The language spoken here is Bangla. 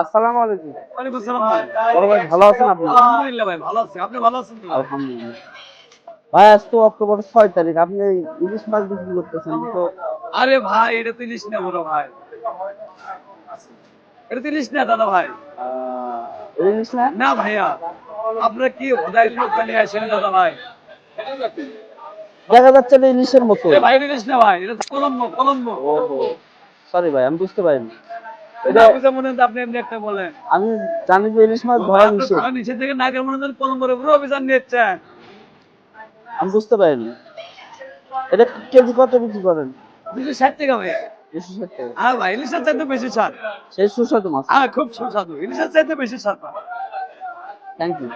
আসসালামু আলাইকুম। ওয়ালাইকুম আসসালাম ভাই। বড় ভাই ভালো আছেন আপনি? আলহামদুলিল্লাহ ভাই ভালো আছি। আপনি ভালো আছেন তো? আলহামদুলিল্লাহ। ভাই আজ তো অক্টোবর 6 তারিখ। আপনি এই ইলিশ মাছ বিক্রি করতেছেন তো আরে ভাই এটা তো ইলিশ না বড় ভাই। এটা তো ইলিশ না দাদা ভাই। এটা ইলিশ না? না ভাইয়া। আপনারা কি খোদাই লোক বানিয়ে আসেন দাদা ভাই। দেখা যাচ্ছে এটা ইলিশের মতো। এ ভাই এটা ইলিশ না ভাই। এটা তো কলম্বো কলম্বো। ওহো! সরি ভাই আমি বুঝতে পারিনি। না এটা বুঝে মনে হয় তো আপনি এমনি একটা বলেন। আমি জানি যে ইলিশ মাছ ও ভাই ধরা আপনার নিষেধ। ধরা নিচে থেকে নাকের মনে হয় কলম্বোর উপরে অভিযান নিচ্ছেন। আমি বুঝতে পারিনি। এটা কেজি কত বিক্রি করেন? 260 টাকা ভাই। 260 টাকা। হ্যাঁ ভাই ইলিশের চাইতে বেশি স্বাদ। সেই সুস্বাদু মাছ। হ্যাঁ খুব সুস্বাদু। ইলিশের চাইতে বেশি স্বাদ ভাই। Thank you.